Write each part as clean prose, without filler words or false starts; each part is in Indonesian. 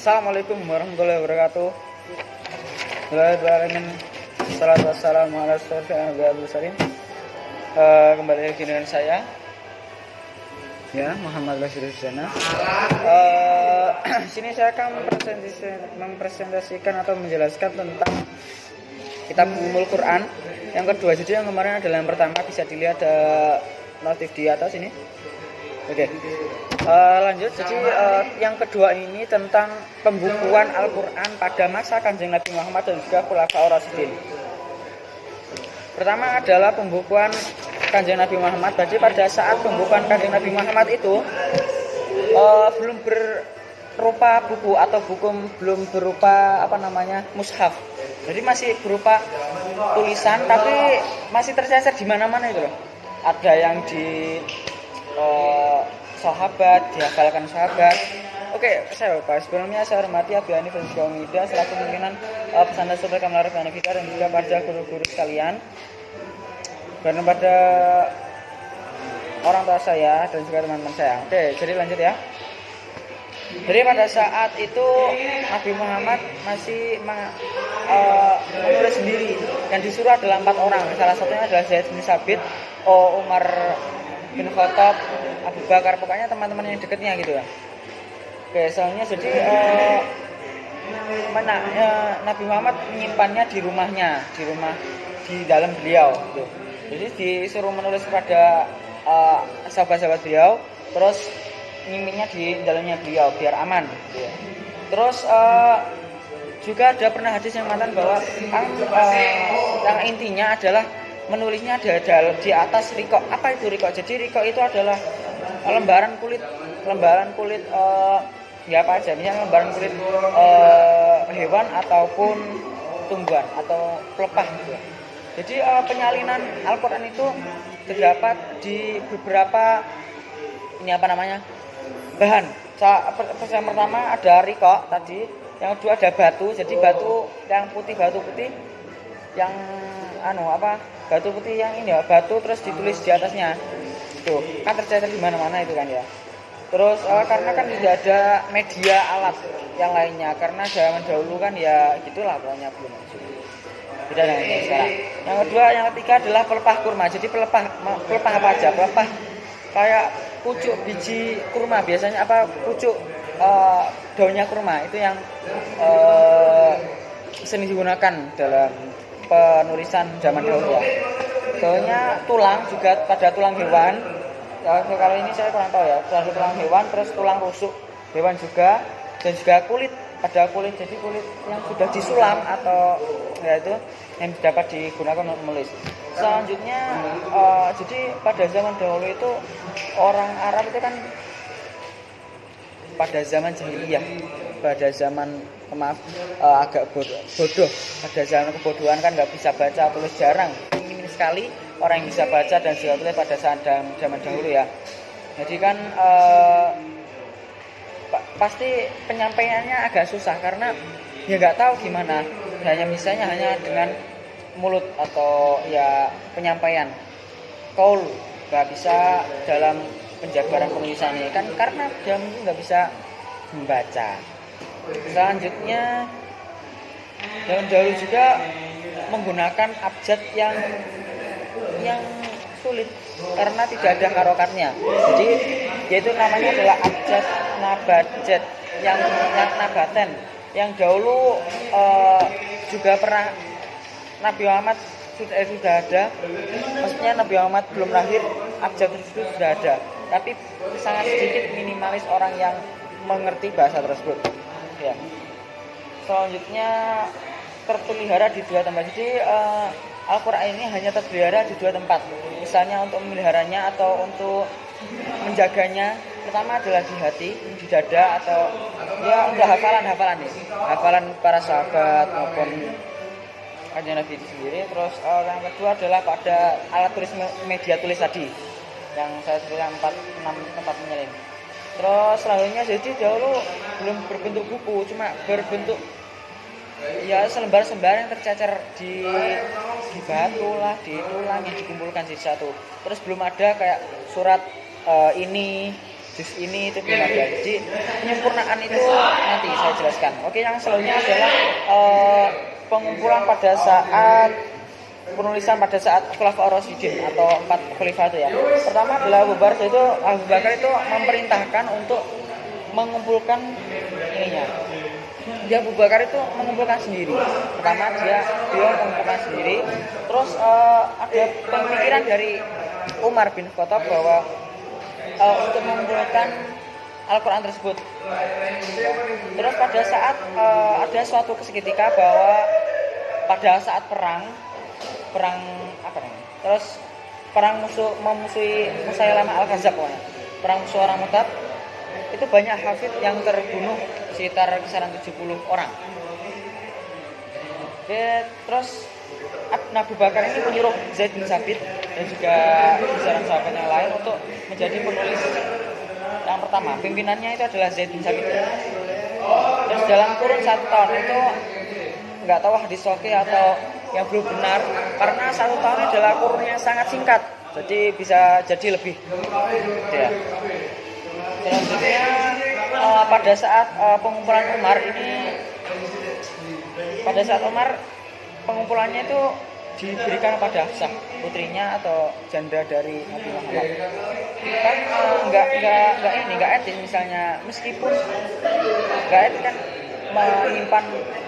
Assalamualaikum warahmatullahi wabarakatuh. Bismillahirrahmanirrahim. Wassalatu wassalamu ala rasulillah. Kembali lagi dengan saya, ya, Muhammad Bashir Husana. Sini saya akan mempresentasikan atau menjelaskan tentang kitab Ummul Quran yang kedua. Jadi yang kemarin adalah yang pertama, bisa dilihat notif di atas ini. Oke. Lanjut. Jadi yang kedua ini tentang pembukuan Al-Quran pada masa Kanjeng Nabi Muhammad dan juga Khulafaur Rasyidin. Pertama adalah pembukuan Kanjeng Nabi Muhammad. Jadi pada saat pembukuan Kanjeng Nabi Muhammad itu belum berupa buku atau belum berupa mushaf. Jadi masih berupa tulisan, tapi masih tercecer di mana-mana itu loh. Ada yang di sahabat, dihafalkan sahabat. Oke, saya lupa. Sebelumnya saya hormati Abi Hanif dan juga Umida selaku pimpinan pesantren Subul Kamlar Banafika dan juga pada guru-guru sekalian, dan pada orang tua saya dan juga teman-teman saya. Oke, jadi lanjut ya. Jadi pada saat itu Nabi Muhammad masih menulis sendiri, yang disuruh adalah 4 orang. Salah satunya adalah Zaid bin Sabit, Umar bin Khattab, Abu Bakar, pokoknya teman-teman yang dekatnya gitu ya. Oke, soalnya jadi Nabi Muhammad menyimpannya di rumahnya, di dalam beliau gitu. Jadi disuruh menulis kepada sahabat-sahabat beliau, terus nyimpannya di dalamnya beliau biar aman gitu ya. Terus juga ada pernah hadis yang mengatakan bahwa yang intinya adalah menulisnya di atas rikok. Apa itu rikok? Jadi rikok itu adalah lembaran kulit ya apa aja, misalnya lembaran kulit hewan ataupun tumbuhan atau pelepah gitu. Jadi penyalinan Al-Quran itu terdapat di beberapa bahan. Yang pertama ada rikok tadi, yang kedua ada batu. Jadi batu putih yang batu putih yang ini ya, batu terus ditulis di atasnya. Tuh, kan tercecer di mana-mana itu kan ya. Terus karena kan tidak ada media alat yang lainnya, karena zaman dahulu kan ya gitulah pokoknya belum masuk. Beda dengan yang sekarang. Yang kedua, yang ketiga adalah pelepah kurma. Jadi pelepah apa aja? Pelepah kayak pucuk biji kurma, biasanya pucuk daunnya kurma, itu yang sering digunakan dalam penulisan zaman dahulu ya. Soalnya tulang juga, pada tulang hewan. Kalau ini saya kurang tahu ya. Tulang hewan, terus tulang rusuk hewan juga, dan juga kulit. Ada kulit, jadi kulit yang sudah disulam atau ya itu yang dapat digunakan untuk menulis. Selanjutnya jadi pada zaman dahulu itu orang Arab itu kan pada zaman jahiliyah, pada zaman agak bodoh, pada zaman kebodohan kan nggak bisa baca tulis, jarang, minim sekali orang yang bisa baca dan juga tulis pada saat zaman dahulu ya. Jadi kan pasti penyampaiannya agak susah karena ya nggak tahu gimana, hanya dengan mulut atau ya penyampaian qaul, nggak bisa dalam penjabaran penulisannya kan karena dia mungkin nggak bisa membaca. Selanjutnya zaman dahulu juga menggunakan abjad yang sulit karena tidak ada harokatnya. Jadi yaitu namanya adalah abjad nabajat yang nabaten, yang dahulu juga pernah Nabi Muhammad sudah ada. Maksudnya Nabi Muhammad belum lahir, abjad tersebut sudah ada, tapi sangat sedikit, minimalis orang yang mengerti bahasa tersebut ya. Selanjutnya terpelihara di 2 tempat. Jadi Al-Quran ini hanya terpelihara di 2 tempat. Misalnya untuk memeliharanya atau untuk menjaganya, pertama adalah di hati, di dada, atau ya untuk hafalan nih, hafalan para sahabat maupun Kanjeng Nabi itu sendiri. Terus yang kedua adalah pada alat tulis, media tulis tadi yang saya sebutkan 4-6 tempat menyalin. Terus selanjutnya, jadi dahulu belum berbentuk buku, cuma berbentuk ya selembar-selembar yang tercecer di batu lah, di tulang yang dikumpulkan jadi satu. Terus belum ada kayak surat ini juz ini itu belum ada. Jadi penyempurnaan itu nanti saya jelaskan. Oke, yang selanjutnya adalah pengumpulan pada saat penulisan pada saat Khulafaur Rasyidin atau 4 khalifah itu ya. Pertama adalah Abu Bakar itu memerintahkan untuk mengumpulkan ininya. Dia Abu Bakar itu mengumpulkan sendiri. Pertama dia mengumpulkan sendiri. Terus ada pemikiran dari Umar bin Khattab bahwa untuk mengumpulkan Al-Quran tersebut. Terus pada saat ada suatu ketika bahwa pada saat perang apa namanya? Terus perang memusuhi Musailamah Al-Kadzab, perang musuh orang Murtad. Itu banyak hafid yang terbunuh sekitar kisaran 70 orang. Terus Abu Bakar ini menyuruh Zaid bin Sabit dan juga kisaran sahabat yang lain untuk menjadi penulis yang pertama. Pimpinannya itu adalah Zaid bin Sabit. Terus dalam kurun 1 tahun itu nggak tahu hadis sahih atau yang belum benar, karena 1 tahun adalah kurun yang sangat singkat, jadi bisa jadi lebih ya. Selanjutnya pada saat pengumpulan Umar ini, pada saat Umar pengumpulannya itu diberikan pada Hafsah, putrinya atau janda dari Nabi Muhammad. Kan nggak etis misalnya, meskipun nggak etis kan menyimpan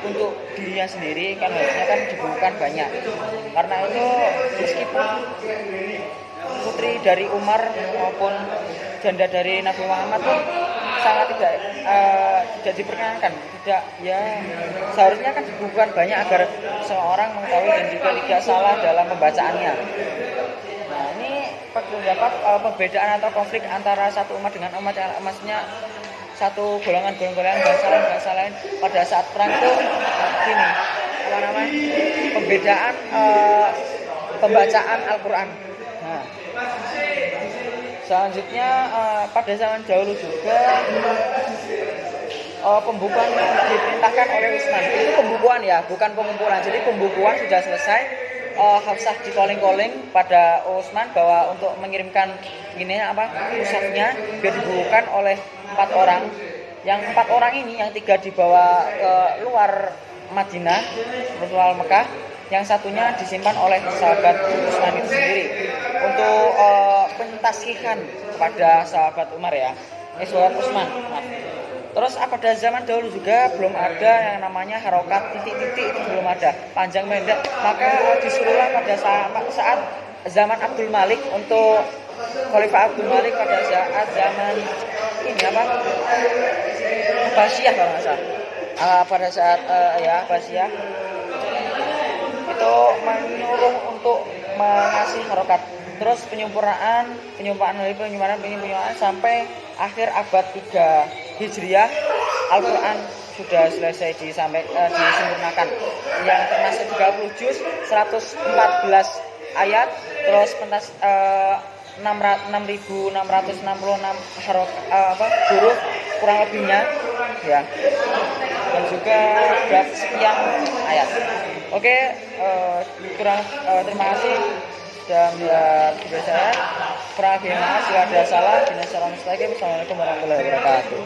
untuk dirinya sendiri, kan harusnya kan dibukukan banyak. Karena itu meskipun putri dari Umar maupun janda dari Nabi Muhammad pun sangat tidak diperkenankan, seharusnya kan dibukukan banyak agar seorang mengetahui dan juga tidak salah dalam pembacaannya. Nah, ini terdapat perbedaan atau konflik antara satu umat dengan umat yang maksudnya satu golongan bangsa lain pada saat perang itu gini, apa namanya, pembedaan pembacaan Al-Quran. Nah, selanjutnya pada zaman dahulu juga pembukuan diperintahkan oleh Utsman. Itu pembukuan ya, bukan pengumpulan. Jadi pembukuan sudah selesai. Hafsah di calling pada Utsman bahwa untuk mengirimkan mushafnya biar dibukukan oleh 4 orang. Yang 4 orang ini, yang 3 dibawa ke luar Madinah, luar Mekah, yang satunya disimpan oleh sahabat Utsman itu sendiri untuk pentashihan kepada sahabat Umar ya, sahabat Utsman. Nah, terus pada zaman dahulu juga belum ada yang namanya harokat titik-titik, itu belum ada, panjang pendek. Maka disuruhlah pada saat zaman Abdul Malik, untuk Khalifah Abdul Malik pada saat zaman ini Abbasiyah kalau nggak salah. Pada saat Abbasiyah itu menyuruh untuk mengasih harokat. Terus penyempurnaan sampai akhir abad 3 Hijriah Al-Quran sudah selesai disempurnakan, yang termasuk 30 juz, 114 ayat, terus 6.666 huruf kurang lebihnya ya, dan juga sekian ayat. Oke, terima kasih sudah melihat video saya. Kurang lebih maaf jika ada salah. Assalamualaikum warahmatullahi wabarakatuh.